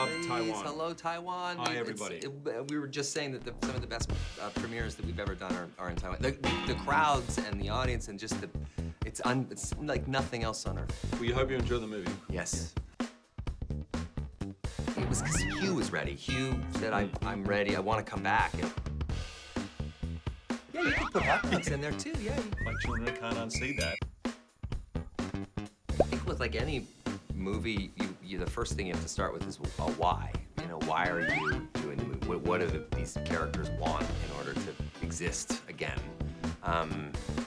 love Please, Taiwan. Hello, Taiwan. Hi, everybody. We were just saying that some of the best premieres that we've ever done are in Taiwan. The crowds and the audience and just it's like nothing else on earth. We hope you enjoy the movie. Yes. It was because Hugh was ready. Hugh said, I'm ready. I want to come back. And yeah, you can put hot dogs in there too. Yeah. My children can't unsee that. I think with like any movie, the first thing you have to start with is a why. You know, why are you doing the movie? What do these characters want in order to exist again?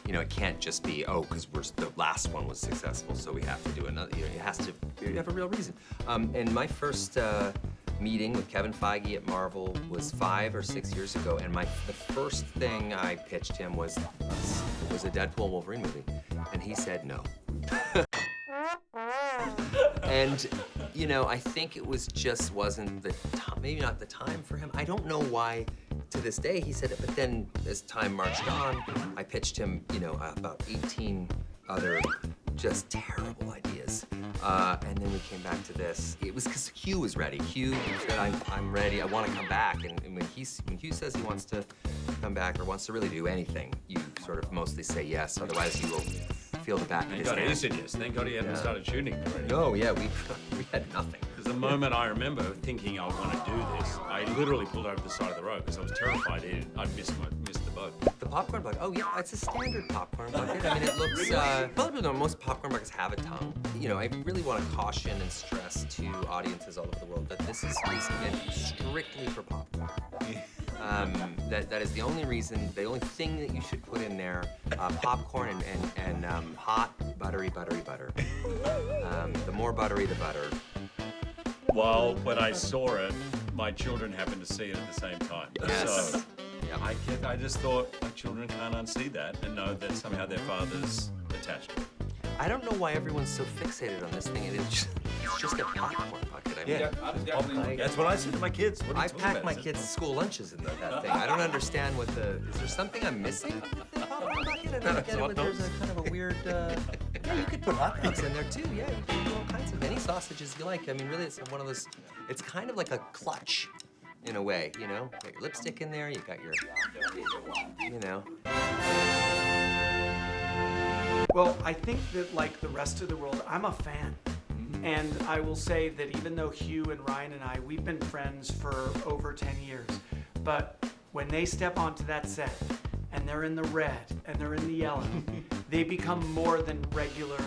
You know, it can't just be, oh, because the last one was successful, so we have to do another. You know, it has to have a real reason. And my first meeting with Kevin Feige at Marvel was 5 or 6 years ago, and the first thing I pitched him was a Deadpool Wolverine movie, and he said no. And, you know, I think it wasn't the time, maybe not the time for him. I don't know why, to this day, he said it, but then as time marched on, I pitched him, you know, about 18 other just terrible ideas. And then we came back to this. It was because Hugh was ready. Hugh said, I'm ready, I want to come back. And when Hugh says he wants to come back or wants to really do anything, you sort of mostly say yes, otherwise you will feel the back of his hand. Thank God he said yes. Thank God he hadn't started shooting already. No, yeah, we had nothing. Because the moment I remember thinking I want to do this, I literally pulled over the side of the road because I was terrified I'd miss the boat. The popcorn bucket? Oh, yeah, it's a standard popcorn bucket. I mean, it looks, probably most popcorn buckets have a tongue. You know, I really want to caution and stress to audiences all over the world that this is meant strictly for popcorn. That is the only reason, the only thing that you should put in there, popcorn and hot, buttery butter. The more buttery, the better. Well, when I saw it, my children happened to see it at the same time. Yes. So I just thought my children can't unsee that and know that somehow their father's attached to it. I don't know why everyone's so fixated on this thing. It's just a popcorn bucket. I mean, That's what I said to my kids. What are you I talking pack about? my kids' school lunches in that thing. I don't understand what is there something I'm missing with the popcorn bucket? I don't get it, but there's a kind of a weird, yeah, you could put hot dogs in there too. Yeah, you can do all kinds of, any sausages you like. I mean, really, it's one of those, it's kind of like a clutch in a way, you know? You got your lipstick in there, you got your, you know. Well, I think that like the rest of the world, I'm a fan. And I will say that even though Hugh and Ryan and I, we've been friends for over 10 years, but when they step onto that set and they're in the red and they're in the yellow, they become more than regular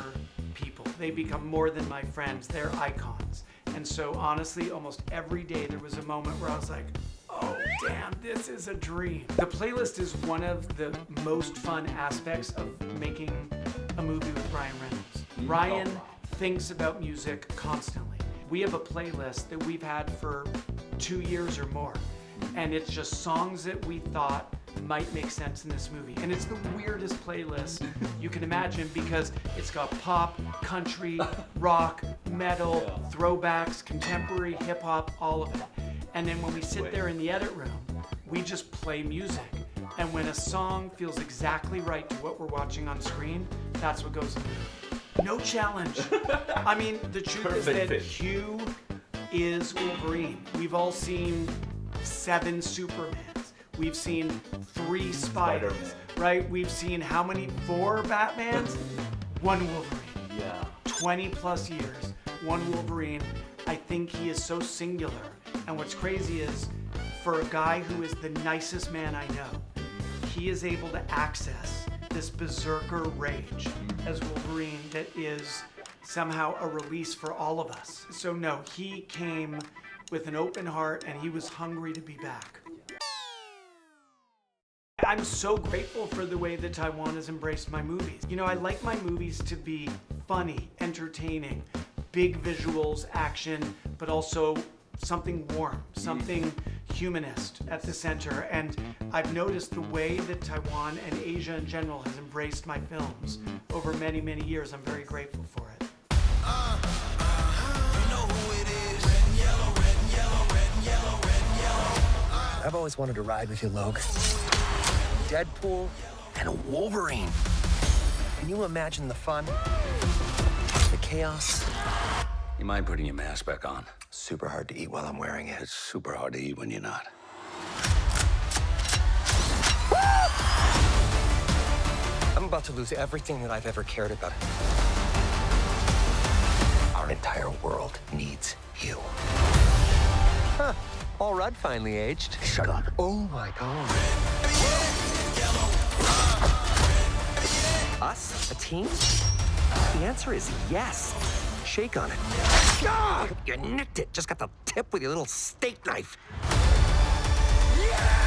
people. They become more than my friends. They're icons. And so honestly, almost every day there was a moment where I was like, oh, damn, this is a dream. The playlist is one of the most fun aspects of making a movie with Ryan Reynolds. Ryan thinks about music constantly. We have a playlist that we've had for 2 years or more, and it's just songs that we thought might make sense in this movie. And it's the weirdest playlist you can imagine because it's got pop, country, rock, metal, throwbacks, contemporary, hip hop, all of it. And then when we sit there in the edit room, we just play music. And when a song feels exactly right to what we're watching on screen, that's what goes in the movie. No challenge. I mean, the truth is that Hugh is Wolverine. We've all seen 7 Supermans. We've seen 3 Spiders, right? We've seen how many? 4 Batmans? 1 Wolverine. Yeah. 20 plus years, 1 Wolverine. I think he is so singular. And what's crazy is, for a guy who is the nicest man I know, he is able to access this berserker rage as Wolverine that is somehow a release for all of us. So no, he came with an open heart and he was hungry to be back. I'm so grateful for the way that Taiwan has embraced my movies. You know, I like my movies to be funny, entertaining, big visuals, action, but also something warm, something humanist at the center. And I've noticed the way that Taiwan and Asia in general has embraced my films over many, many years. I'm very grateful for it. I've always wanted to ride with you, Logan. Deadpool and a Wolverine. Can you imagine the fun, the chaos, You mind putting your mask back on? Super hard to eat while I'm wearing it. It's super hard to eat when you're not. I'm about to lose everything that I've ever cared about. Our entire world needs you. Huh. All Rudd finally aged. Shut up. Oh my God. Us? A team? The answer is yes. Shake on it. Ah! You nicked it. Just got the tip with your little steak knife. Yeah!